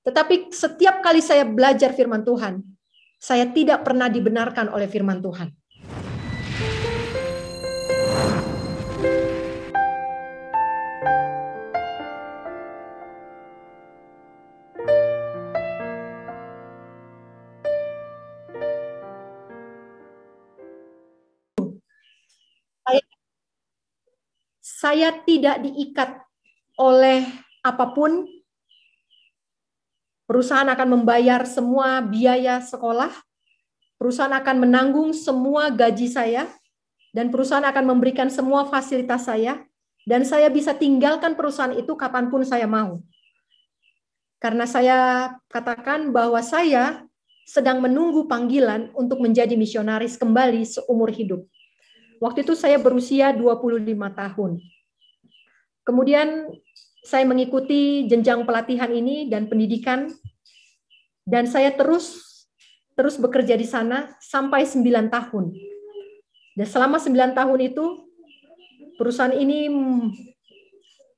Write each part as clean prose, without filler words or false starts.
Tetapi setiap kali saya belajar firman Tuhan, saya tidak pernah dibenarkan oleh firman Tuhan. Saya tidak diikat oleh apapun. Perusahaan akan membayar semua biaya sekolah, perusahaan akan menanggung semua gaji saya, dan perusahaan akan memberikan semua fasilitas saya, dan saya bisa tinggalkan perusahaan itu kapanpun saya mau. Karena saya katakan bahwa saya sedang menunggu panggilan untuk menjadi misionaris kembali seumur hidup. Waktu itu saya berusia 25 tahun. Kemudian saya mengikuti jenjang pelatihan ini dan pendidikan, dan saya terus bekerja di sana sampai 9 tahun. Dan selama 9 tahun itu, perusahaan ini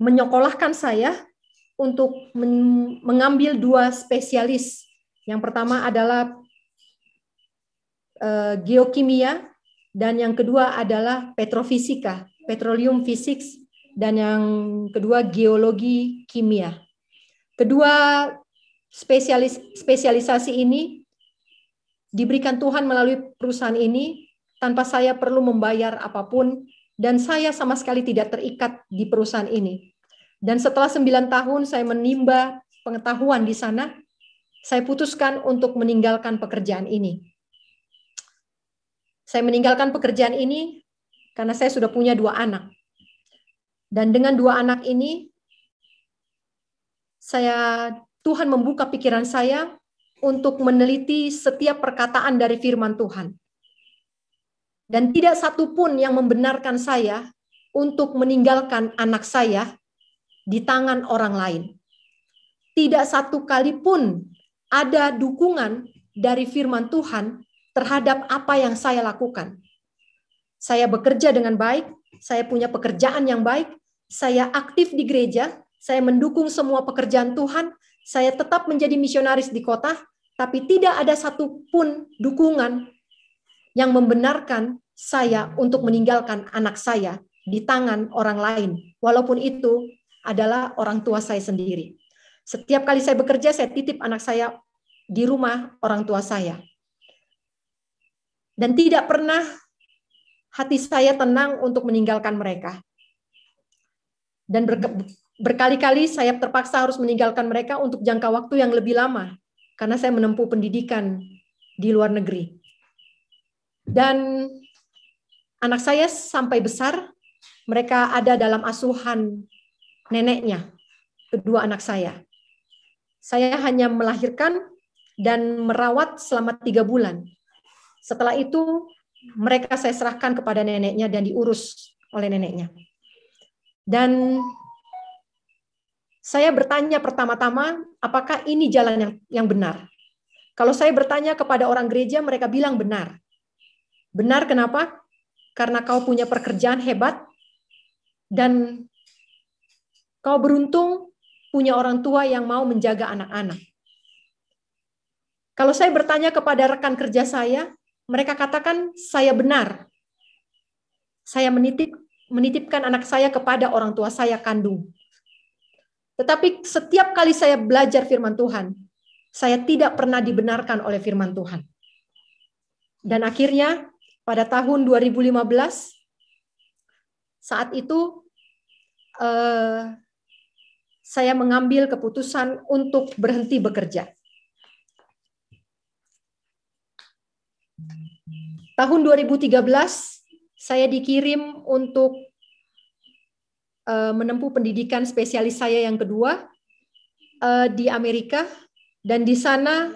menyekolahkan saya untuk mengambil 2 spesialis. Yang pertama adalah geokimia, dan yang kedua adalah petrofisika, petroleum physics, dan yang kedua geologi kimia. Kedua spesialisasi ini diberikan Tuhan melalui perusahaan ini tanpa saya perlu membayar apapun, dan saya sama sekali tidak terikat di perusahaan ini. Dan setelah 9 tahun saya menimba pengetahuan di sana, saya putuskan untuk meninggalkan pekerjaan ini. Saya meninggalkan pekerjaan ini karena saya sudah punya 2 anak. Dan dengan 2 anak ini, Tuhan membuka pikiran saya untuk meneliti setiap perkataan dari firman Tuhan. Dan tidak satu pun yang membenarkan saya untuk meninggalkan anak saya di tangan orang lain. Tidak satu kali pun ada dukungan dari firman Tuhan terhadap apa yang saya lakukan. Saya bekerja dengan baik, saya punya pekerjaan yang baik, saya aktif di gereja, saya mendukung semua pekerjaan Tuhan, saya tetap menjadi misionaris di kota, tapi tidak ada satupun dukungan yang membenarkan saya untuk meninggalkan anak saya di tangan orang lain, walaupun itu adalah orang tua saya sendiri. Setiap kali saya bekerja, saya titip anak saya di rumah orang tua saya. Dan tidak pernah hati saya tenang untuk meninggalkan mereka. Dan berkali-kali saya terpaksa harus meninggalkan mereka untuk jangka waktu yang lebih lama, karena saya menempuh pendidikan di luar negeri. Dan anak saya sampai besar, mereka ada dalam asuhan neneknya, kedua anak saya. Saya hanya melahirkan dan merawat selama 3 bulan. Setelah itu, mereka saya serahkan kepada neneknya dan diurus oleh neneknya. Dan saya bertanya pertama-tama, apakah ini jalan yang benar? Kalau saya bertanya kepada orang gereja, mereka bilang benar. Benar kenapa? Karena kau punya pekerjaan hebat, dan kau beruntung punya orang tua yang mau menjaga anak-anak. Kalau saya bertanya kepada rekan kerja saya, mereka katakan saya benar. Saya menitipkan anak saya kepada orang tua saya kandung. Tetapi setiap kali saya belajar firman Tuhan, saya tidak pernah dibenarkan oleh firman Tuhan. Dan akhirnya pada tahun 2015, saat itu saya mengambil keputusan untuk berhenti bekerja. Tahun 2013, saya dikirim untuk menempuh pendidikan spesialis saya yang kedua di Amerika, dan di sana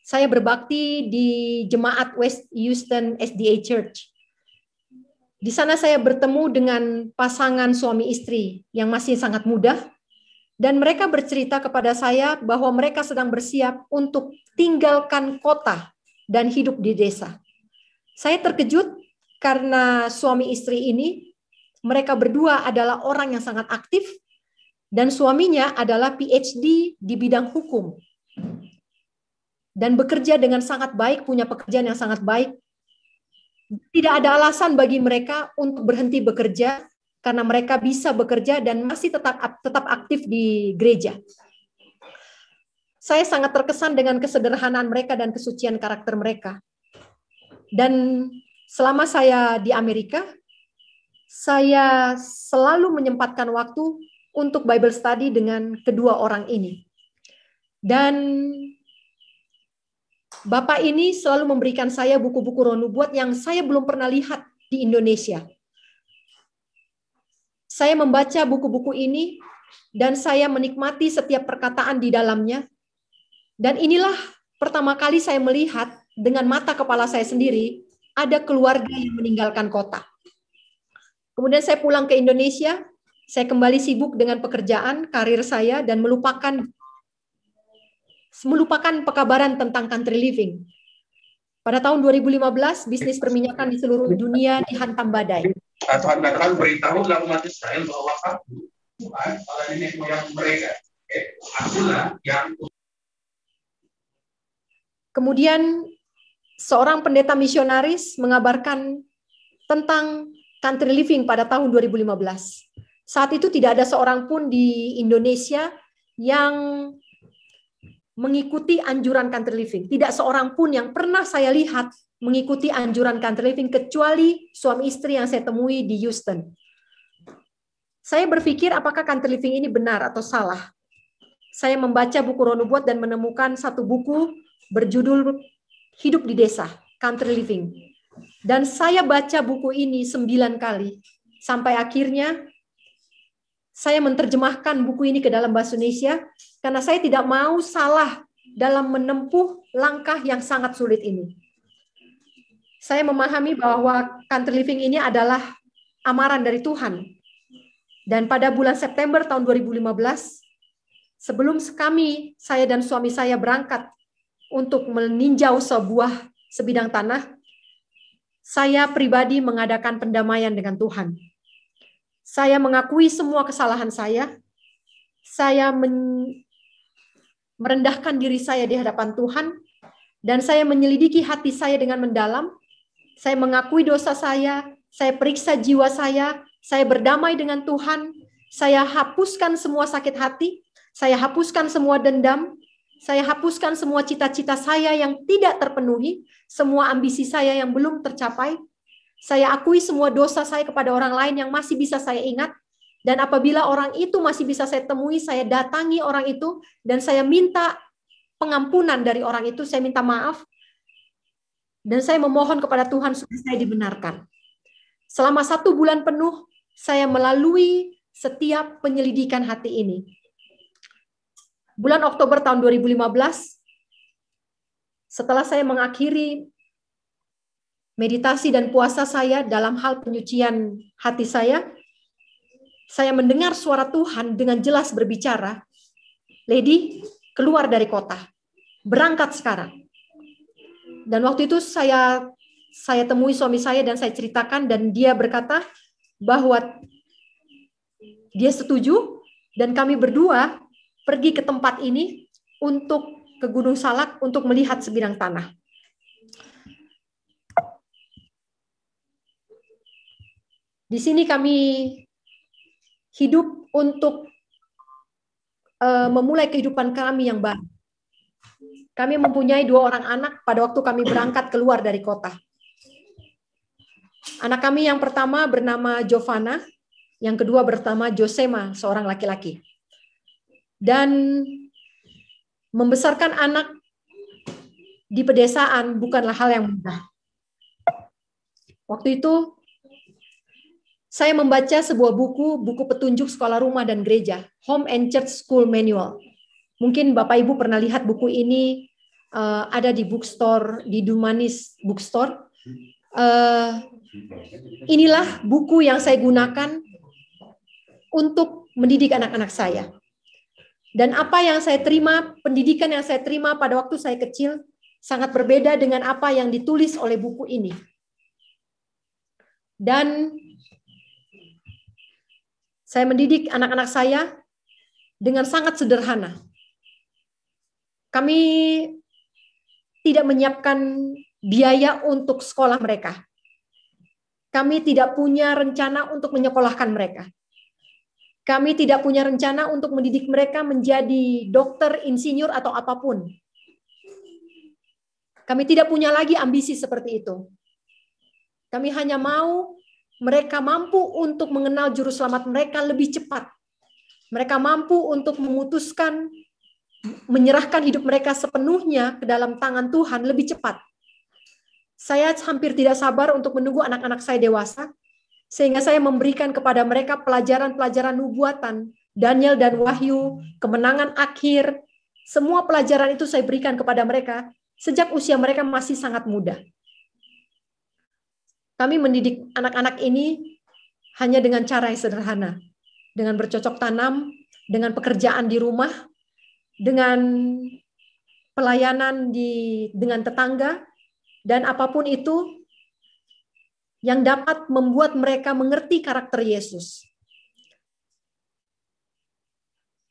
saya berbakti di Jemaat West Houston SDA Church. Di sana saya bertemu dengan pasangan suami istri yang masih sangat muda, dan mereka bercerita kepada saya bahwa mereka sedang bersiap untuk tinggalkan kota dan hidup di desa. Saya terkejut karena suami istri ini, mereka berdua adalah orang yang sangat aktif, Dan suaminya adalah PhD di bidang hukum. Dan bekerja dengan sangat baik, punya pekerjaan yang sangat baik. Tidak ada alasan bagi mereka untuk berhenti bekerja, karena mereka bisa bekerja dan masih tetap aktif di gereja. Saya sangat terkesan dengan kesederhanaan mereka dan kesucian karakter mereka. Dan selama saya di Amerika, saya selalu menyempatkan waktu untuk Bible study dengan kedua orang ini. Dan Bapak ini selalu memberikan saya buku-buku Roh Nubuat yang saya belum pernah lihat di Indonesia. Saya membaca buku-buku ini dan saya menikmati setiap perkataan di dalamnya. Dan inilah pertama kali saya melihat dengan mata kepala saya sendiri ada keluarga yang meninggalkan kota. Kemudian saya pulang ke Indonesia, saya kembali sibuk dengan pekerjaan, karir saya, dan melupakan pekabaran tentang country living. Pada tahun 2015, bisnis perminyakan di seluruh dunia dihantam badai. Tuhan katakan beritahulah umat Israel bahwa Tuhan pada nenek moyang mereka. Akulah yang. Kemudian seorang pendeta misionaris mengabarkan tentang country living pada tahun 2015. Saat itu tidak ada seorang pun di Indonesia yang mengikuti anjuran country living. Tidak seorang pun yang pernah saya lihat mengikuti anjuran country living kecuali suami istri yang saya temui di Houston. Saya berpikir apakah country living ini benar atau salah. Saya membaca buku Roh Nubuat dan menemukan satu buku berjudul Hidup di Desa, Country Living. Dan saya baca buku ini 9 kali. Sampai akhirnya saya menerjemahkan buku ini ke dalam bahasa Indonesia karena saya tidak mau salah dalam menempuh langkah yang sangat sulit ini. Saya memahami bahwa country living ini adalah amaran dari Tuhan. Dan pada bulan September tahun 2015, sebelum saya dan suami saya berangkat untuk meninjau sebuah sebidang tanah, saya pribadi mengadakan pendamaian dengan Tuhan. Saya mengakui semua kesalahan saya merendahkan diri saya di hadapan Tuhan, dan saya menyelidiki hati saya dengan mendalam. Saya mengakui dosa saya periksa jiwa saya berdamai dengan Tuhan, saya hapuskan semua sakit hati, saya hapuskan semua dendam, saya hapuskan semua cita-cita saya yang tidak terpenuhi, semua ambisi saya yang belum tercapai. Saya akui semua dosa saya kepada orang lain yang masih bisa saya ingat. Dan apabila orang itu masih bisa saya temui, saya datangi orang itu dan saya minta pengampunan dari orang itu, saya minta maaf. Dan saya memohon kepada Tuhan supaya saya dibenarkan. Selama 1 bulan penuh, saya melalui setiap penyelidikan hati ini. Bulan Oktober tahun 2015, setelah saya mengakhiri meditasi dan puasa saya dalam hal penyucian hati saya mendengar suara Tuhan dengan jelas berbicara, "Lady, keluar dari kota. Berangkat sekarang." Dan waktu itu saya temui suami saya dan saya ceritakan, dan dia berkata bahwa dia setuju dan kami berdua pergi ke tempat ini ke Gunung Salak untuk melihat sebidang tanah. Di sini kami hidup untuk memulai kehidupan kami yang baru. Kami mempunyai 2 orang anak pada waktu kami berangkat keluar dari kota. Anak kami yang pertama bernama Giovanna, yang kedua bernama Josema, seorang laki-laki. Dan membesarkan anak di pedesaan bukanlah hal yang mudah. Waktu itu saya membaca sebuah buku petunjuk sekolah rumah dan gereja, Home and Church School Manual. Mungkin Bapak Ibu pernah lihat buku ini, ada di bookstore, di Dumanis Bookstore. Inilah buku yang saya gunakan untuk mendidik anak-anak saya. Dan apa yang saya terima, pendidikan yang saya terima pada waktu saya kecil, sangat berbeda dengan apa yang ditulis oleh buku ini. Dan saya mendidik anak-anak saya dengan sangat sederhana. Kami tidak menyiapkan biaya untuk sekolah mereka. Kami tidak punya rencana untuk menyekolahkan mereka. Kami tidak punya rencana untuk mendidik mereka menjadi dokter, insinyur, atau apapun. Kami tidak punya lagi ambisi seperti itu. Kami hanya mau mereka mampu untuk mengenal juru selamat mereka lebih cepat. Mereka mampu untuk memutuskan, menyerahkan hidup mereka sepenuhnya ke dalam tangan Tuhan lebih cepat. Saya hampir tidak sabar untuk menunggu anak-anak saya dewasa, sehingga saya memberikan kepada mereka pelajaran-pelajaran nubuatan, Daniel dan Wahyu, kemenangan akhir, semua pelajaran itu saya berikan kepada mereka sejak usia mereka masih sangat muda. Kami mendidik anak-anak ini hanya dengan cara yang sederhana, dengan bercocok tanam, dengan pekerjaan di rumah, dengan pelayanan dengan tetangga, dan apapun itu yang dapat membuat mereka mengerti karakter Yesus.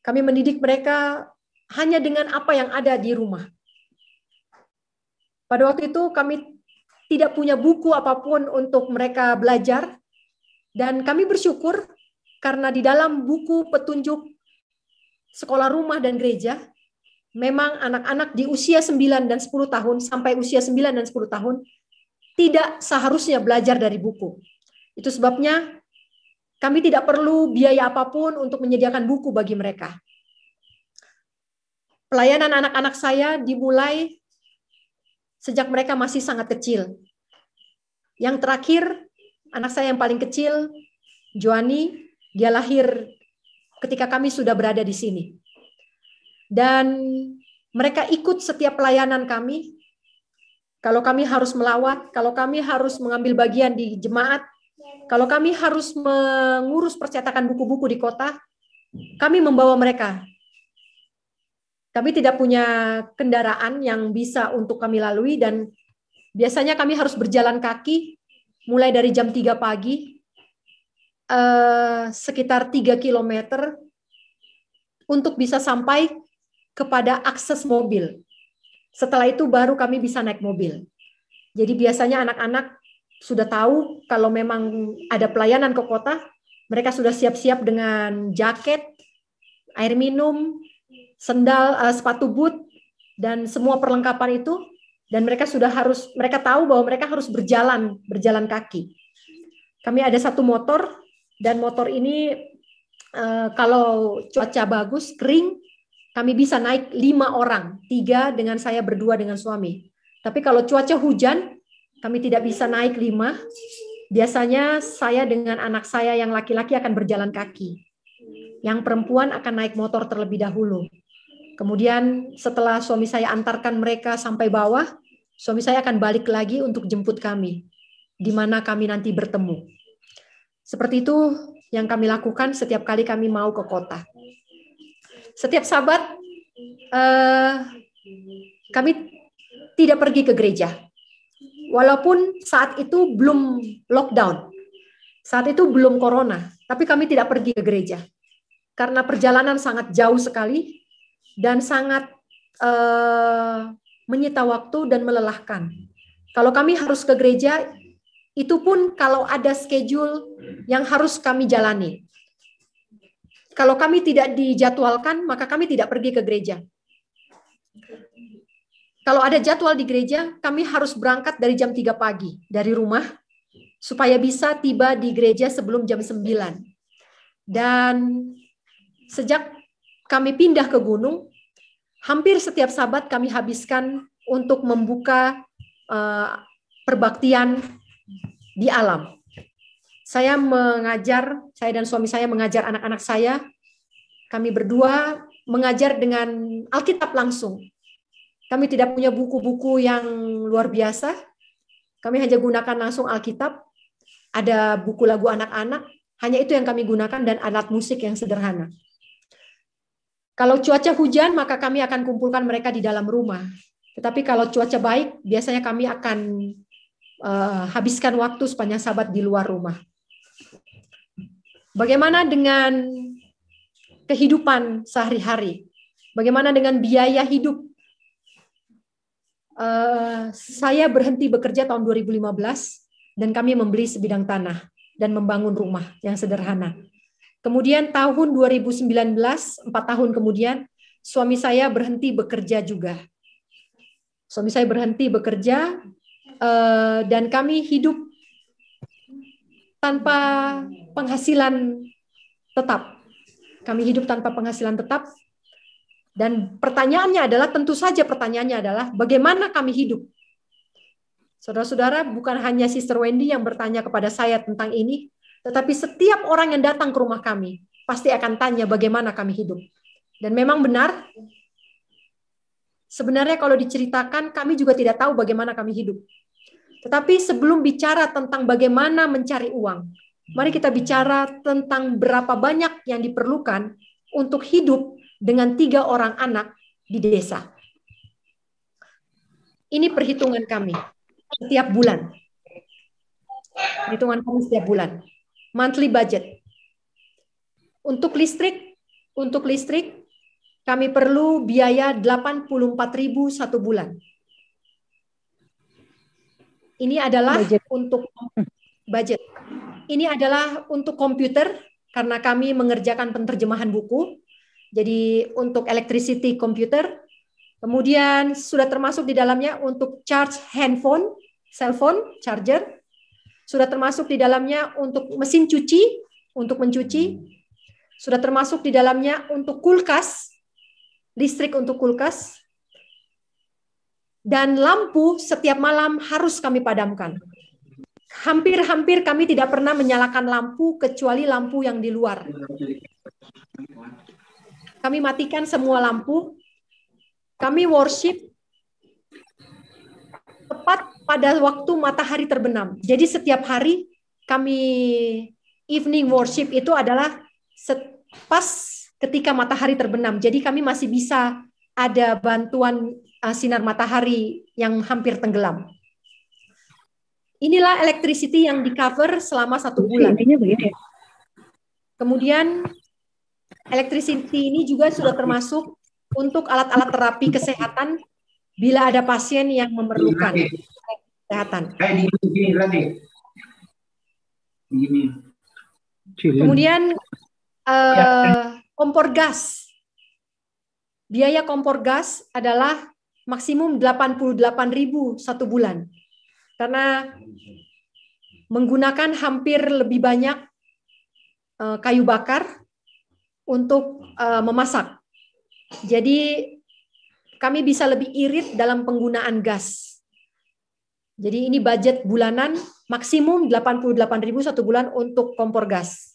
Kami mendidik mereka hanya dengan apa yang ada di rumah. Pada waktu itu kami tidak punya buku apapun untuk mereka belajar, dan kami bersyukur karena di dalam buku petunjuk sekolah rumah dan gereja, memang anak-anak di usia 9 dan 10 tahun sampai usia 9 dan 10 tahun tidak seharusnya belajar dari buku. Itu sebabnya kami tidak perlu biaya apapun untuk menyediakan buku bagi mereka. Pelayanan anak-anak saya dimulai sejak mereka masih sangat kecil. Yang terakhir, anak saya yang paling kecil, Joani, dia lahir ketika kami sudah berada di sini. Dan mereka ikut setiap pelayanan kami. Kalau kami harus melawat, kalau kami harus mengambil bagian di jemaat, kalau kami harus mengurus percetakan buku-buku di kota, kami membawa mereka. Kami tidak punya kendaraan yang bisa untuk kami lalui, dan biasanya kami harus berjalan kaki mulai dari jam 3 pagi, sekitar 3 kilometer untuk bisa sampai kepada akses mobil. Setelah itu baru kami bisa naik mobil. Jadi biasanya anak-anak sudah tahu kalau memang ada pelayanan ke kota, mereka sudah siap-siap dengan jaket, air minum, sendal, sepatu boot, dan semua perlengkapan itu. Dan mereka tahu bahwa mereka harus berjalan kaki. Kami ada satu motor, dan motor ini kalau cuaca bagus, kering, kami bisa naik 5 orang, 3 dengan saya berdua dengan suami. Tapi kalau cuaca hujan, kami tidak bisa naik 5. Biasanya saya dengan anak saya yang laki-laki akan berjalan kaki. Yang perempuan akan naik motor terlebih dahulu. Kemudian setelah suami saya antarkan mereka sampai bawah, suami saya akan balik lagi untuk jemput kami, di mana kami nanti bertemu. Seperti itu yang kami lakukan setiap kali kami mau ke kota. Setiap Sabat kami tidak pergi ke gereja. Walaupun saat itu belum lockdown. Saat itu belum corona, tapi kami tidak pergi ke gereja. Karena perjalanan sangat jauh sekali dan sangat menyita waktu dan melelahkan. Kalau kami harus ke gereja, itu pun kalau ada schedule yang harus kami jalani. Kalau kami tidak dijadwalkan, maka kami tidak pergi ke gereja. Kalau ada jadwal di gereja, kami harus berangkat dari jam 3 pagi dari rumah, supaya bisa tiba di gereja sebelum jam 9. Dan sejak kami pindah ke gunung, hampir setiap Sabat kami habiskan untuk membuka perbaktian di alam. Saya dan suami saya mengajar anak-anak saya. Kami berdua mengajar dengan Alkitab langsung. Kami tidak punya buku-buku yang luar biasa. Kami hanya gunakan langsung Alkitab. Ada buku lagu anak-anak. Hanya itu yang kami gunakan, dan alat musik yang sederhana. Kalau cuaca hujan, maka kami akan kumpulkan mereka di dalam rumah. Tetapi kalau cuaca baik, biasanya kami akan habiskan waktu sepanjang Sabat di luar rumah. Bagaimana dengan kehidupan sehari-hari. Bagaimana dengan biaya hidup? Saya berhenti bekerja tahun 2015 dan kami membeli sebidang tanah dan membangun rumah yang sederhana. Kemudian tahun 2019, 4 tahun kemudian, suami saya berhenti bekerja juga. Suami saya berhenti bekerja dan kami hidup tanpa penghasilan tetap. Kami hidup tanpa penghasilan tetap. Dan pertanyaannya adalah, tentu saja pertanyaannya adalah, bagaimana kami hidup? Saudara-saudara, bukan hanya Sister Wendy yang bertanya kepada saya tentang ini, tetapi setiap orang yang datang ke rumah kami pasti akan tanya bagaimana kami hidup. Dan memang benar, sebenarnya kalau diceritakan, kami juga tidak tahu bagaimana kami hidup. Tetapi sebelum bicara tentang bagaimana mencari uang, mari kita bicara tentang berapa banyak yang diperlukan untuk hidup dengan 3 orang anak di desa. Ini perhitungan kami setiap bulan. Perhitungan kami setiap bulan. Monthly budget. Untuk listrik kami perlu biaya 84.000 satu bulan. Ini adalah untuk budget. Ini adalah untuk komputer karena kami mengerjakan penerjemahan buku. Jadi untuk electricity komputer, kemudian sudah termasuk di dalamnya untuk charge handphone, cellphone, charger, sudah termasuk di dalamnya untuk mesin cuci, untuk mencuci, sudah termasuk di dalamnya untuk kulkas, listrik untuk kulkas, dan lampu setiap malam harus kami padamkan. Hampir-hampir kami tidak pernah menyalakan lampu kecuali lampu yang di luar. Kami matikan semua lampu. Kami worship tepat pada waktu matahari terbenam. Jadi setiap hari kami evening worship itu adalah pas ketika matahari terbenam. Jadi kami masih bisa ada bantuan sinar matahari yang hampir tenggelam. Inilah electricity yang di cover selama 1 bulan. Kemudian electricity ini juga sudah termasuk untuk alat-alat terapi kesehatan bila ada pasien yang memerlukan kesehatan. Kemudian kompor gas. Biaya kompor gas adalah maksimum 88.000 satu bulan. Karena menggunakan hampir lebih banyak kayu bakar untuk memasak. Jadi kami bisa lebih irit dalam penggunaan gas. Jadi ini budget bulanan maksimum 88.000 satu bulan untuk kompor gas.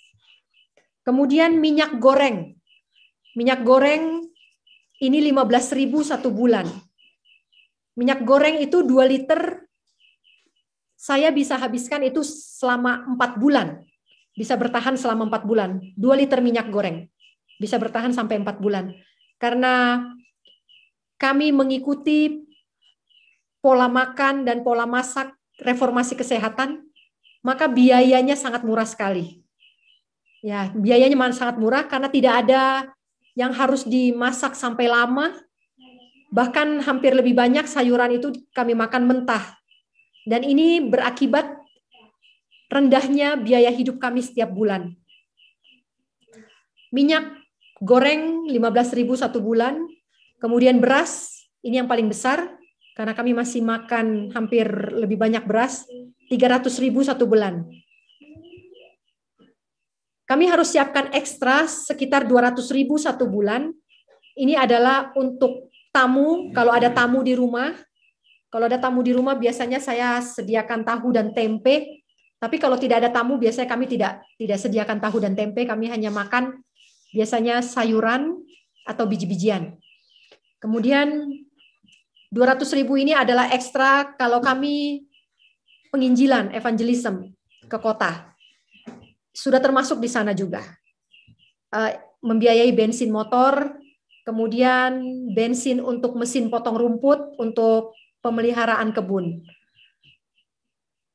Kemudian minyak goreng. Minyak goreng ini 15.000 satu bulan. Minyak goreng itu 2 liter saya bisa habiskan itu selama 4 bulan. Bisa bertahan selama 4 bulan. 2 liter minyak goreng. Bisa bertahan sampai 4 bulan. Karena kami mengikuti pola makan dan pola masak reformasi kesehatan, maka biayanya sangat murah sekali. Ya, biayanya sangat murah karena tidak ada yang harus dimasak sampai lama. Bahkan hampir lebih banyak sayuran itu kami makan mentah. Dan ini berakibat rendahnya biaya hidup kami setiap bulan. Minyak goreng 15.000 satu bulan. Kemudian beras, ini yang paling besar. Karena kami masih makan hampir lebih banyak beras. 300.000 satu bulan. Kami harus siapkan ekstra sekitar 200.000 satu bulan. Ini adalah untuk tamu, kalau ada tamu di rumah. Kalau ada tamu di rumah biasanya saya sediakan tahu dan tempe. Tapi kalau tidak ada tamu biasanya kami tidak sediakan tahu dan tempe. Kami hanya makan biasanya sayuran atau biji-bijian. Kemudian 200.000 ini adalah ekstra kalau kami penginjilan, evangelism ke kota. Sudah termasuk di sana juga. Membiayai bensin motor, kemudian bensin untuk mesin potong rumput, untuk pemeliharaan kebun.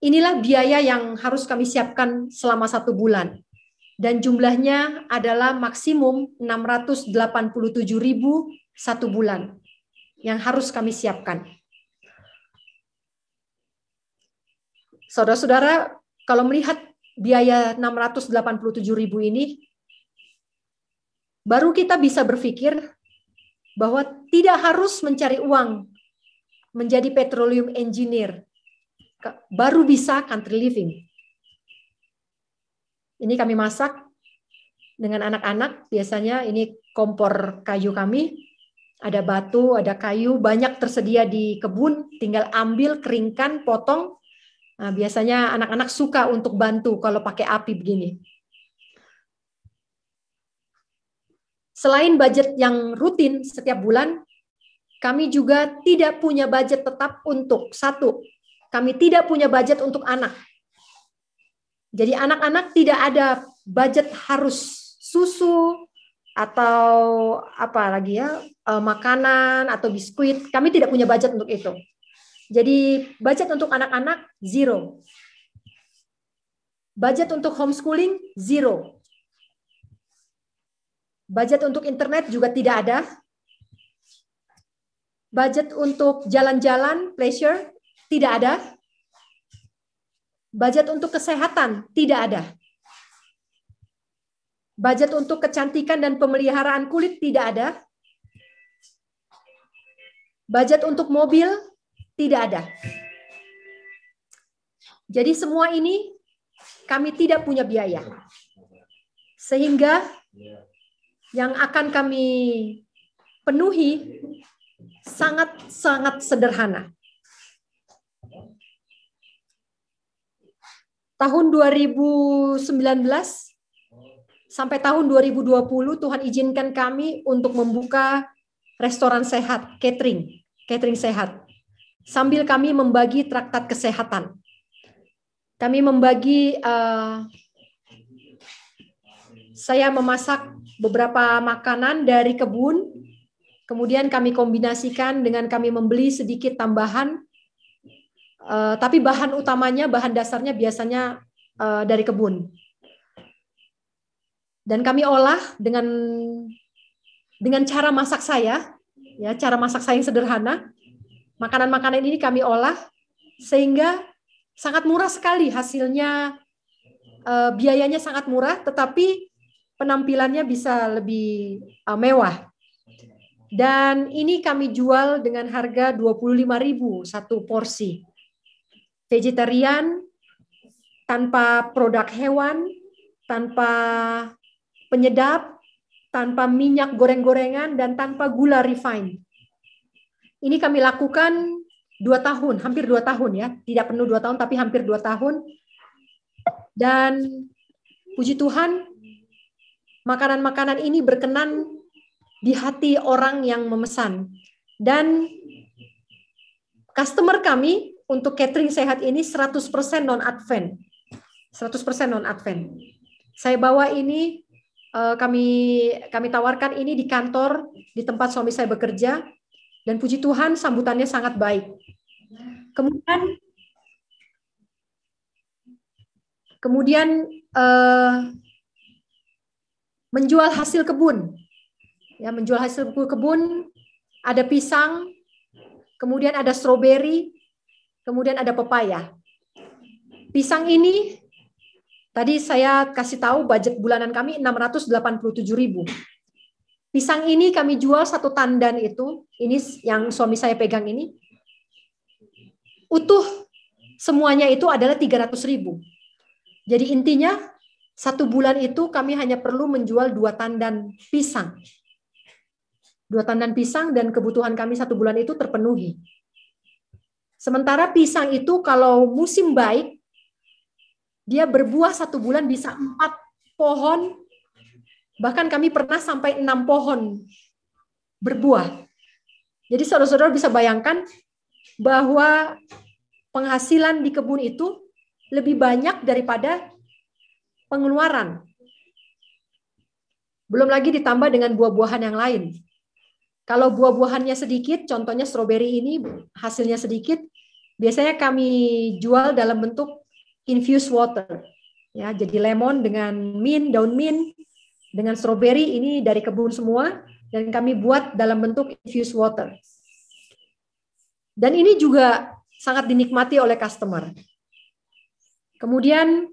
Inilah biaya yang harus kami siapkan selama 1 bulan. dan jumlahnya adalah maksimum 687.000 satu bulan yang harus kami siapkan. Saudara-saudara, kalau melihat biaya 687.000 ini, baru kita bisa berpikir bahwa tidak harus mencari uang menjadi petroleum engineer, baru bisa country living. Ini kami masak dengan anak-anak, biasanya ini kompor kayu kami, ada batu, ada kayu, banyak tersedia di kebun, tinggal ambil, keringkan, potong. Nah, biasanya anak-anak suka untuk bantu kalau pakai api begini. Selain budget yang rutin setiap bulan, kami juga tidak punya budget tetap untuk satu. Kami tidak punya budget untuk anak. Jadi anak-anak tidak ada budget harus susu atau apa lagi ya, makanan atau biskuit. Kami tidak punya budget untuk itu. Jadi budget untuk anak-anak zero. Budget untuk homeschooling zero. Budget untuk internet juga tidak ada. Budget untuk jalan-jalan, pleasure, tidak ada. Budget untuk kesehatan, tidak ada. Budget untuk kecantikan dan pemeliharaan kulit, tidak ada. Budget untuk mobil, tidak ada. Jadi semua ini kami tidak punya biaya. Sehingga yang akan kami penuhi sangat-sangat sederhana. Tahun 2019 sampai tahun 2020 Tuhan izinkan kami untuk membuka restoran sehat, catering sehat. Sambil kami membagi traktat kesehatan. Kami membagi, saya memasak beberapa makanan dari kebun, kemudian kami kombinasikan dengan kami membeli sedikit tambahan, tapi bahan utamanya, bahan dasarnya biasanya dari kebun. Dan kami olah dengan cara masak saya, ya cara masak saya yang sederhana. Makanan-makanan ini kami olah sehingga sangat murah sekali hasilnya, biayanya sangat murah, tetapi penampilannya bisa lebih mewah. Dan ini kami jual dengan harga 25.000 satu porsi. Vegetarian, tanpa produk hewan, tanpa penyedap, tanpa minyak goreng-gorengan, dan tanpa gula refined. Ini kami lakukan 2 tahun, hampir 2 tahun ya. Tidak penuh 2 tahun, tapi hampir 2 tahun. Dan puji Tuhan, makanan-makanan ini berkenan di hati orang yang memesan. Dan customer kami untuk catering sehat ini 100% non-Advent. 100% non-Advent. Saya bawa ini, kami tawarkan ini di kantor, di tempat suami saya bekerja, dan puji Tuhan sambutannya sangat baik. Kemudian menjual hasil kebun. Ya, menjual hasil kebun, ada pisang, kemudian ada stroberi, kemudian ada pepaya. Pisang ini tadi saya kasih tahu budget bulanan kami 687.000. Pisang ini kami jual 1 tandan itu, ini yang suami saya pegang ini, utuh semuanya itu adalah 300.000. Jadi intinya 1 bulan itu kami hanya perlu menjual 2 tandan pisang. 2 tandan pisang dan kebutuhan kami 1 bulan itu terpenuhi. Sementara pisang itu kalau musim baik, dia berbuah 1 bulan bisa 4 pohon, bahkan kami pernah sampai 6 pohon berbuah. Jadi saudara-saudara bisa bayangkan bahwa penghasilan di kebun itu lebih banyak daripada pengeluaran. Belum lagi ditambah dengan buah-buahan yang lain. Kalau buah-buahannya sedikit, contohnya stroberi ini hasilnya sedikit, biasanya kami jual dalam bentuk infused water. Ya, jadi lemon dengan mint, daun mint, dengan stroberi ini dari kebun semua, dan kami buat dalam bentuk infused water. Dan ini juga sangat dinikmati oleh customer. Kemudian,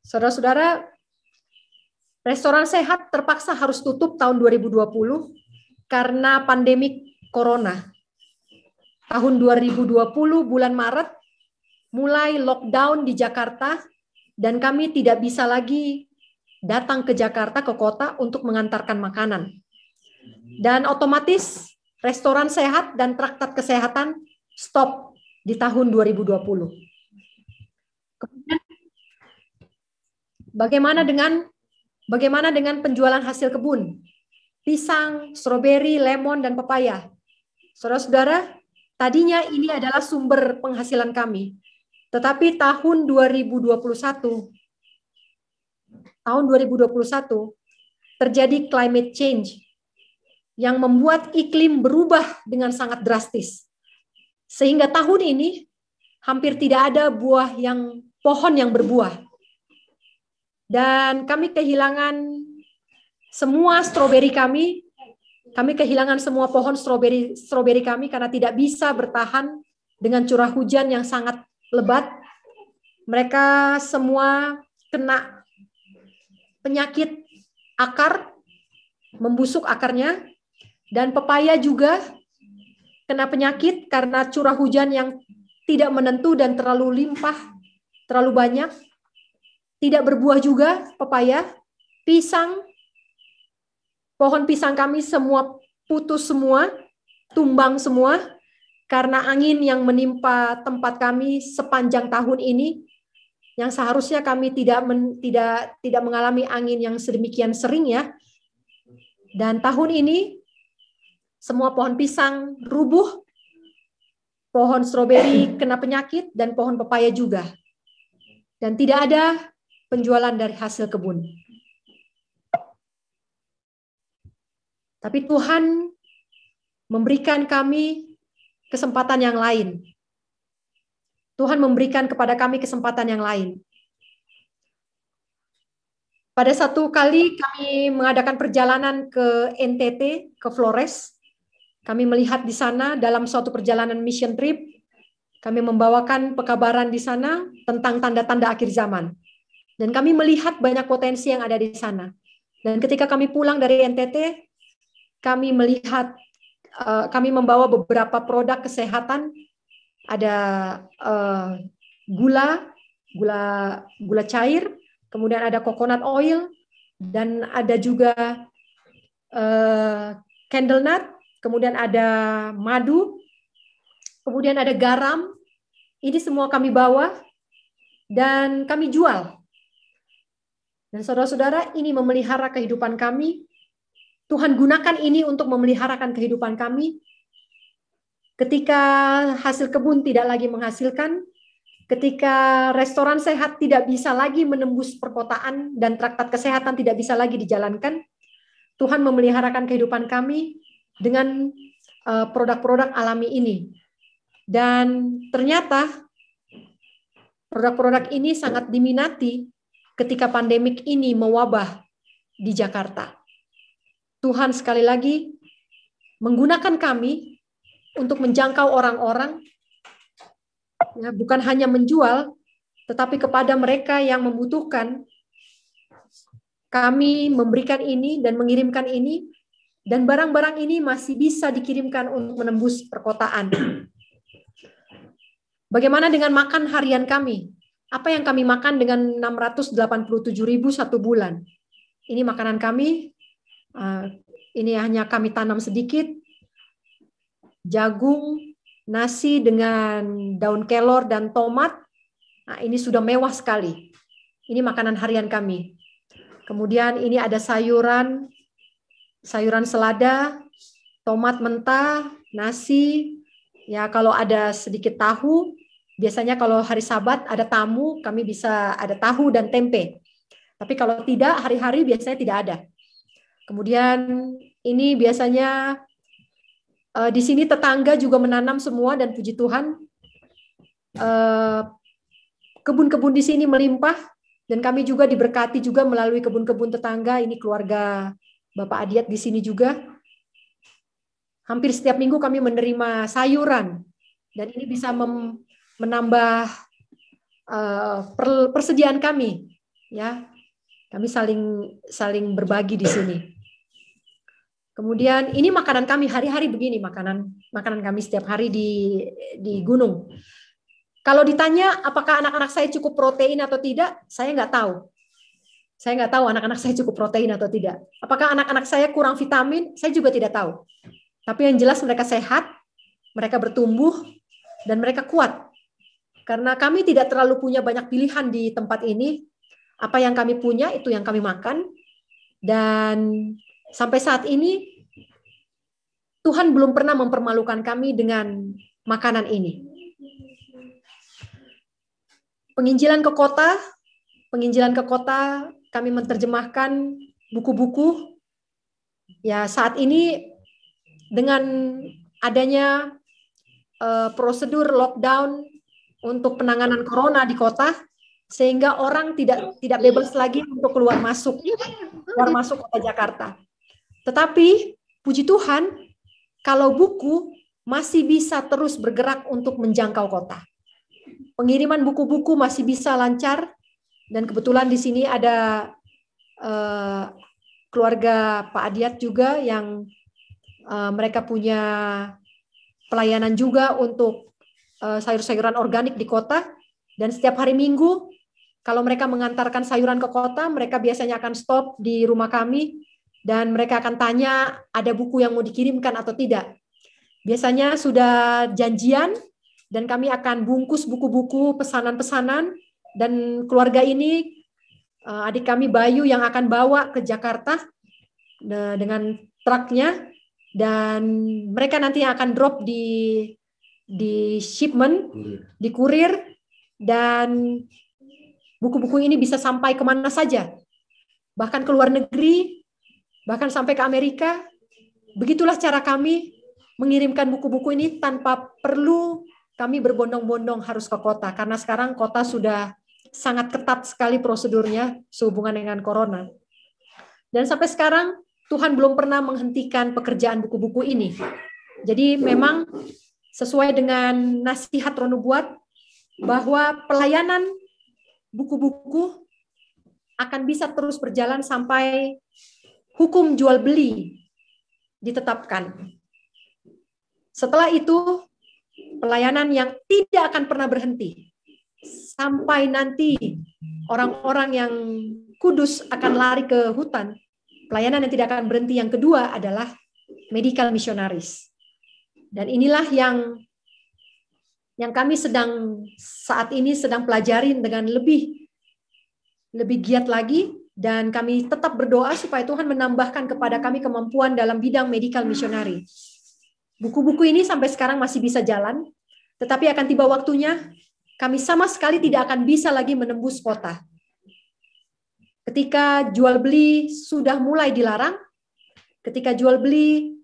saudara-saudara, restoran sehat terpaksa harus tutup tahun 2020 karena pandemi corona. Tahun 2020 bulan Maret mulai lockdown di Jakarta dan kami tidak bisa lagi datang ke Jakarta, ke kota untuk mengantarkan makanan. Dan otomatis restoran sehat dan traktat kesehatan stop di tahun 2020. Kemudian, bagaimana dengan penjualan hasil kebun? Pisang, stroberi, lemon, dan pepaya. Saudara-saudara, tadinya ini adalah sumber penghasilan kami. Tetapi tahun 2021 terjadi climate change yang membuat iklim berubah dengan sangat drastis. Sehingga tahun ini hampir tidak ada pohon yang berbuah. Dan kami kehilangan semua stroberi kami kehilangan semua pohon stroberi kami karena tidak bisa bertahan dengan curah hujan yang sangat lebat. Mereka semua kena penyakit akar, membusuk akarnya, dan pepaya juga kena penyakit karena curah hujan yang tidak menentu dan terlalu limpah, terlalu banyak. Tidak berbuah juga pepaya. Pisang, pohon pisang kami semua putus semua, tumbang semua, karena angin yang menimpa tempat kami sepanjang tahun ini, yang seharusnya kami tidak mengalami angin yang sedemikian sering ya. Dan tahun ini semua pohon pisang rubuh, pohon stroberi kena penyakit, dan pohon pepaya juga. Dan tidak ada penjualan dari hasil kebun. Tapi Tuhan memberikan kami kesempatan yang lain. Tuhan memberikan kepada kami kesempatan yang lain. Pada satu kali kami mengadakan perjalanan ke NTT, ke Flores. Kami melihat di sana dalam suatu perjalanan mission trip, kami membawakan pekabaran di sana tentang tanda-tanda akhir zaman. Dan kami melihat banyak potensi yang ada di sana. Dan ketika kami pulang dari NTT, kami melihat, kami membawa beberapa produk kesehatan. Ada gula cair, kemudian ada coconut oil, dan ada juga candle nut, kemudian ada madu, kemudian ada garam. Ini semua kami bawa dan kami jual. Dan saudara-saudara, ini memelihara kehidupan kami. Tuhan gunakan ini untuk memeliharakan kehidupan kami. Ketika hasil kebun tidak lagi menghasilkan, ketika restoran sehat tidak bisa lagi menembus perkotaan dan traktat kesehatan tidak bisa lagi dijalankan, Tuhan memeliharakan kehidupan kami dengan produk-produk alami ini. Dan ternyata produk-produk ini sangat diminati ketika pandemik ini mewabah di Jakarta. Tuhan sekali lagi menggunakan kami untuk menjangkau orang-orang, ya, bukan hanya menjual, tetapi kepada mereka yang membutuhkan. Kami memberikan ini dan mengirimkan ini, dan barang-barang ini masih bisa dikirimkan untuk menembus perkotaan. Bagaimana dengan makan harian kami? Apa yang kami makan dengan 687.000 satu bulan? Ini makanan kami. Ini hanya kami tanam sedikit. Jagung, nasi dengan daun kelor dan tomat. Nah, ini sudah mewah sekali. Ini makanan harian kami. Kemudian ini ada sayuran selada, tomat mentah, nasi. Ya, kalau ada sedikit tahu, biasanya kalau hari Sabat ada tamu, kami bisa ada tahu dan tempe. Tapi kalau tidak, hari-hari biasanya tidak ada. Kemudian ini biasanya di sini tetangga juga menanam semua, dan puji Tuhan kebun-kebun di sini melimpah, dan kami juga diberkati juga melalui kebun-kebun tetangga. Ini keluarga Bapak Adiat di sini juga. Hampir setiap minggu kami menerima sayuran, dan ini bisa menambah persediaan kami. Ya, kami saling berbagi di sini. Kemudian ini makanan kami hari-hari begini, makanan kami setiap hari di gunung. Kalau ditanya apakah anak-anak saya cukup protein atau tidak, saya nggak tahu. Saya nggak tahu anak-anak saya cukup protein atau tidak. Apakah anak-anak saya kurang vitamin, saya juga tidak tahu. Tapi yang jelas mereka sehat, mereka bertumbuh, dan mereka kuat. Karena kami tidak terlalu punya banyak pilihan di tempat ini. Apa yang kami punya, itu yang kami makan. Dan sampai saat ini, Tuhan belum pernah mempermalukan kami dengan makanan ini. Penginjilan ke kota, kami menerjemahkan buku-buku. Ya, saat ini dengan adanya prosedur lockdown untuk penanganan corona di kota, sehingga orang tidak bebas lagi untuk keluar masuk kota Jakarta. Tetapi puji Tuhan, kalau buku masih bisa terus bergerak untuk menjangkau kota. Pengiriman buku-buku masih bisa lancar, dan kebetulan di sini ada keluarga Pak Adiat juga yang mereka punya pelayanan juga untuk sayur-sayuran organik di kota, dan setiap hari Minggu kalau mereka mengantarkan sayuran ke kota, mereka biasanya akan stop di rumah kami dan mereka akan tanya ada buku yang mau dikirimkan atau tidak. Biasanya sudah janjian, dan kami akan bungkus buku-buku pesanan-pesanan, dan keluarga ini adik kami Bayu yang akan bawa ke Jakarta dengan truknya, dan mereka nanti akan drop di shipment, di kurir, dan buku-buku ini bisa sampai kemana saja, bahkan ke luar negeri, bahkan sampai ke Amerika. Begitulah cara kami mengirimkan buku-buku ini tanpa perlu kami berbondong-bondong harus ke kota, karena sekarang kota sudah sangat ketat sekali prosedurnya sehubungan dengan corona. Dan sampai sekarang Tuhan belum pernah menghentikan pekerjaan buku-buku ini. Jadi memang sesuai dengan nasihat Roh Nubuat bahwa pelayanan buku-buku akan bisa terus berjalan sampai hukum jual beli ditetapkan. Setelah itu pelayanan yang tidak akan pernah berhenti sampai nanti orang-orang yang kudus akan lari ke hutan. Pelayanan yang tidak akan berhenti yang kedua adalah medical missionaries. Dan inilah yang kami saat ini sedang pelajari dengan lebih giat lagi, dan kami tetap berdoa supaya Tuhan menambahkan kepada kami kemampuan dalam bidang medical missionary. Buku-buku ini sampai sekarang masih bisa jalan, tetapi akan tiba waktunya kami sama sekali tidak akan bisa lagi menembus kota. Ketika jual beli sudah mulai dilarang, ketika jual beli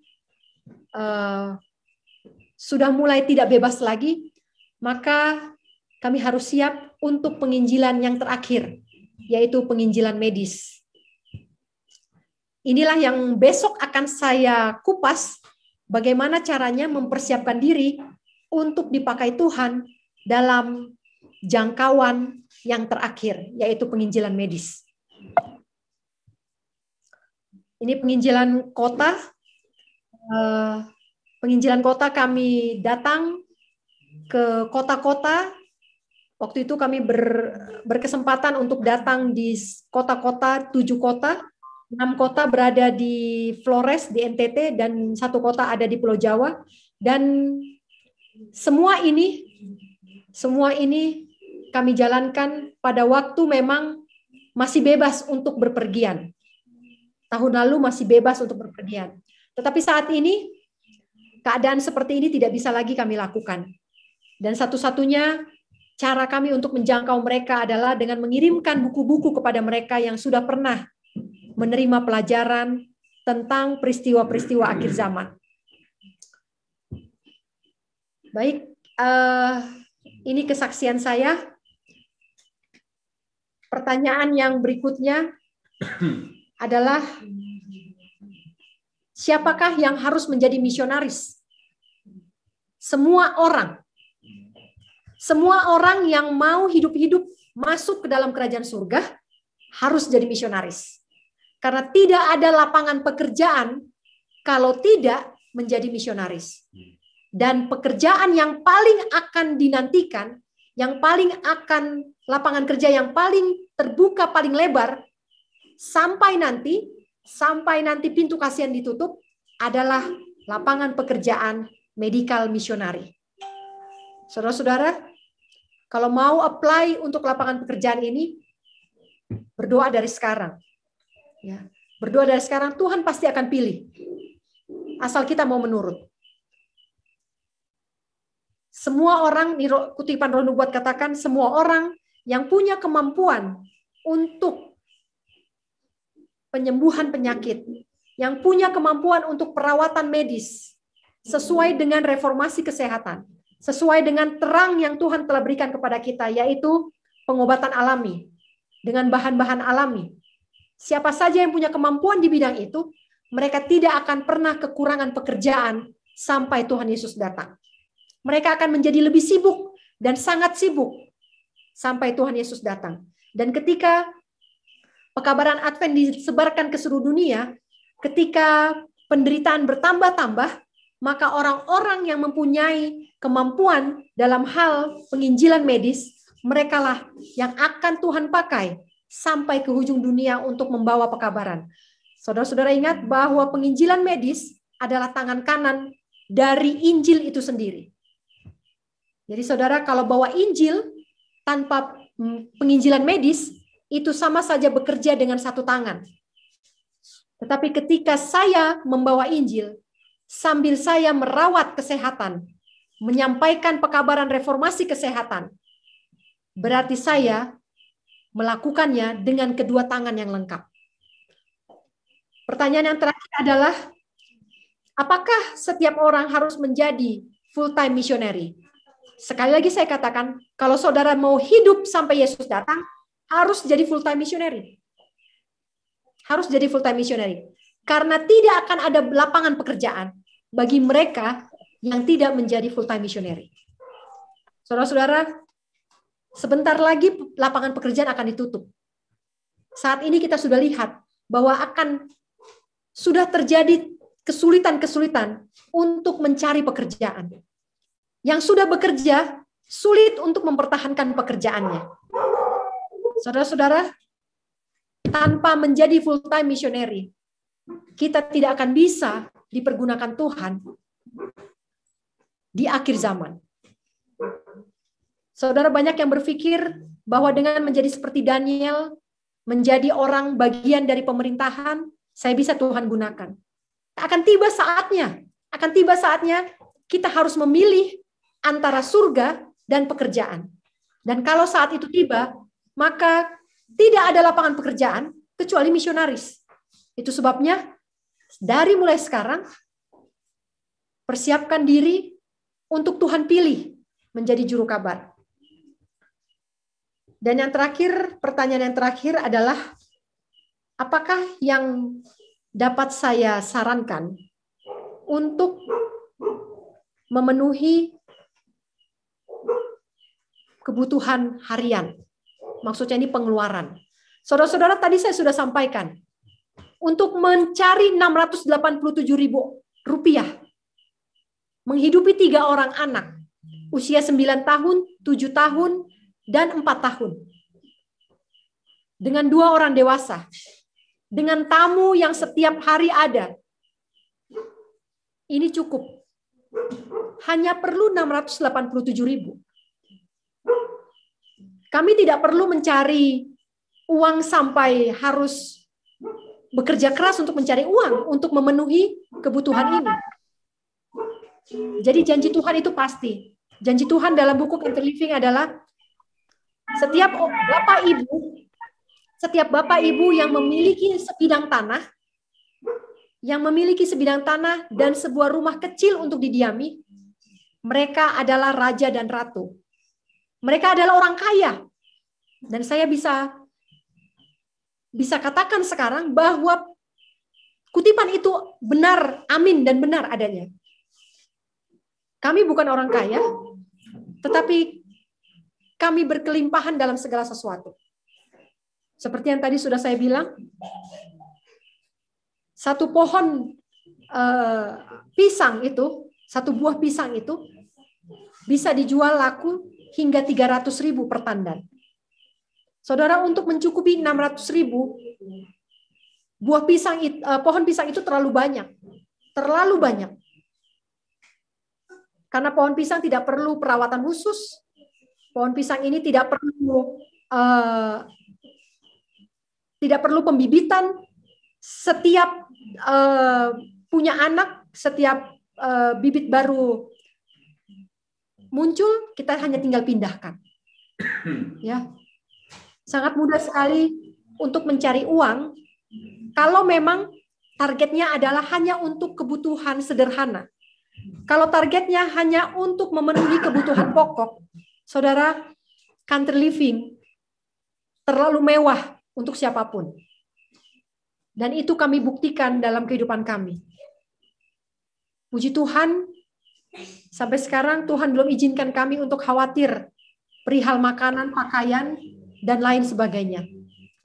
sudah mulai tidak bebas lagi, maka kami harus siap untuk penginjilan yang terakhir, yaitu penginjilan medis. Inilah yang besok akan saya kupas, bagaimana caranya mempersiapkan diri untuk dipakai Tuhan dalam jangkauan yang terakhir, yaitu penginjilan medis. Ini penginjilan kota. Penginjilan kota, kami datang ke kota-kota. Waktu itu kami berkesempatan untuk datang di kota-kota, 7 kota. 6 kota berada di Flores, di NTT, dan 1 kota ada di Pulau Jawa. Dan semua ini kami jalankan pada waktu memang masih bebas untuk berpergian. Tahun lalu masih bebas untuk berpergian. Tetapi saat ini, keadaan seperti ini tidak bisa lagi kami lakukan. Dan satu-satunya cara kami untuk menjangkau mereka adalah dengan mengirimkan buku-buku kepada mereka yang sudah pernah menerima pelajaran tentang peristiwa-peristiwa akhir zaman. Baik, Ini kesaksian saya. Pertanyaan yang berikutnya adalah, siapakah yang harus menjadi misionaris? Semua orang. Semua orang yang mau hidup-hidup masuk ke dalam kerajaan surga harus jadi misionaris. Karena tidak ada lapangan pekerjaan kalau tidak menjadi misionaris. Dan pekerjaan yang paling akan dinantikan, yang paling akan lapangan kerja yang paling terbuka, paling lebar, sampai nanti pintu kasihan ditutup, adalah lapangan pekerjaan medical missionary. Saudara-saudara, kalau mau apply untuk lapangan pekerjaan ini, berdoa dari sekarang. Ya, berdoa dari sekarang, Tuhan pasti akan pilih. Asal kita mau menurut. Semua orang, kutipan Roh Nubuat katakan, semua orang yang punya kemampuan untuk penyembuhan penyakit, yang punya kemampuan untuk perawatan medis, sesuai dengan reformasi kesehatan, sesuai dengan terang yang Tuhan telah berikan kepada kita, yaitu pengobatan alami, dengan bahan-bahan alami. Siapa saja yang punya kemampuan di bidang itu, mereka tidak akan pernah kekurangan pekerjaan sampai Tuhan Yesus datang. Mereka akan menjadi lebih sibuk dan sangat sibuk sampai Tuhan Yesus datang. Dan ketika pekabaran Advent disebarkan ke seluruh dunia, ketika penderitaan bertambah-tambah, maka orang-orang yang mempunyai kemampuan dalam hal penginjilan medis, merekalah yang akan Tuhan pakai sampai ke ujung dunia untuk membawa pekabaran. Saudara-saudara ingat bahwa penginjilan medis adalah tangan kanan dari Injil itu sendiri. Jadi saudara, kalau bawa Injil tanpa penginjilan medis, itu sama saja bekerja dengan satu tangan. Tetapi ketika saya membawa Injil, sambil saya merawat kesehatan, menyampaikan pekabaran reformasi kesehatan, berarti saya melakukannya dengan kedua tangan yang lengkap. Pertanyaan yang terakhir adalah, apakah setiap orang harus menjadi full-time missionary? Sekali lagi saya katakan, kalau saudara mau hidup sampai Yesus datang, harus jadi full-time missionary. Harus jadi full-time missionary. Karena tidak akan ada lapangan pekerjaan bagi mereka yang tidak menjadi full-time missionary. Saudara-saudara, sebentar lagi lapangan pekerjaan akan ditutup. Saat ini kita sudah lihat bahwa sudah terjadi kesulitan-kesulitan untuk mencari pekerjaan. Yang sudah bekerja, sulit untuk mempertahankan pekerjaannya. Saudara-saudara, tanpa menjadi full-time missionary, kita tidak akan bisa dipergunakan Tuhan di akhir zaman. Saudara, banyak yang berpikir bahwa dengan menjadi seperti Daniel, menjadi orang bagian dari pemerintahan, saya bisa Tuhan gunakan. Akan tiba saatnya kita harus memilih antara surga dan pekerjaan. Dan kalau saat itu tiba, maka tidak ada lapangan pekerjaan kecuali misionaris. Itu sebabnya dari mulai sekarang persiapkan diri untuk Tuhan pilih menjadi juru kabar. Dan yang terakhir, pertanyaan yang terakhir adalah, apakah yang dapat saya sarankan untuk memenuhi kebutuhan harian? Maksudnya ini pengeluaran. Saudara-saudara, tadi saya sudah sampaikan, untuk mencari 687.000 rupiah, menghidupi 3 orang anak, usia 9 tahun, 7 tahun, dan 4 tahun. Dengan 2 orang dewasa, dengan tamu yang setiap hari ada. Ini cukup. Hanya perlu 687.000. Kami tidak perlu mencari uang sampai harus bekerja keras untuk mencari uang untuk memenuhi kebutuhan ini. Jadi janji Tuhan itu pasti. Janji Tuhan dalam buku Country Living adalah setiap bapak ibu yang memiliki sebidang tanah, dan sebuah rumah kecil untuk didiami, mereka adalah raja dan ratu. Mereka adalah orang kaya. Dan saya bisa katakan sekarang bahwa kutipan itu benar, amin, dan benar adanya. Kami bukan orang kaya, tetapi kami berkelimpahan dalam segala sesuatu. Seperti yang tadi sudah saya bilang, satu pohon pisang itu, satu buah pisang itu bisa dijual laku hingga 300.000 per tandan. Saudara, untuk mencukupi 600.000 buah pisang, pohon pisang itu terlalu banyak. Terlalu banyak. Karena pohon pisang tidak perlu perawatan khusus. Pohon pisang ini tidak perlu pembibitan. Setiap punya anak, setiap bibit baru muncul, kita hanya tinggal pindahkan. Ya, sangat mudah sekali untuk mencari uang. Kalau memang targetnya adalah hanya untuk kebutuhan sederhana. Kalau targetnya hanya untuk memenuhi kebutuhan pokok, saudara, country living terlalu mewah untuk siapapun. Dan itu kami buktikan dalam kehidupan kami. Puji Tuhan, sampai sekarang Tuhan belum izinkan kami untuk khawatir perihal makanan, pakaian, dan lain sebagainya.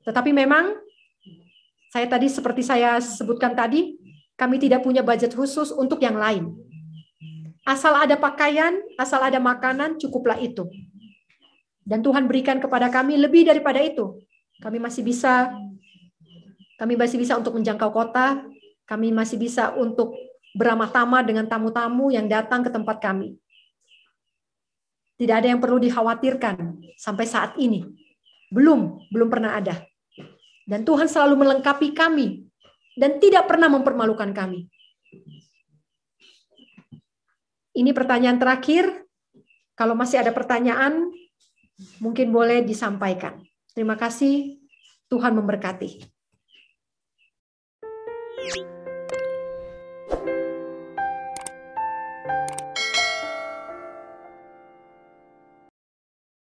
Tetapi memang, seperti saya sebutkan tadi, kami tidak punya budget khusus untuk yang lain. Asal ada pakaian, asal ada makanan, cukuplah itu. Dan Tuhan berikan kepada kami lebih daripada itu. Kami masih bisa untuk menjangkau kota, kami masih bisa untuk beramah tamah dengan tamu-tamu yang datang ke tempat kami. Tidak ada yang perlu dikhawatirkan sampai saat ini. Belum pernah ada. Dan Tuhan selalu melengkapi kami dan tidak pernah mempermalukan kami. Ini pertanyaan terakhir. Kalau masih ada pertanyaan, mungkin boleh disampaikan. Terima kasih. Tuhan memberkati.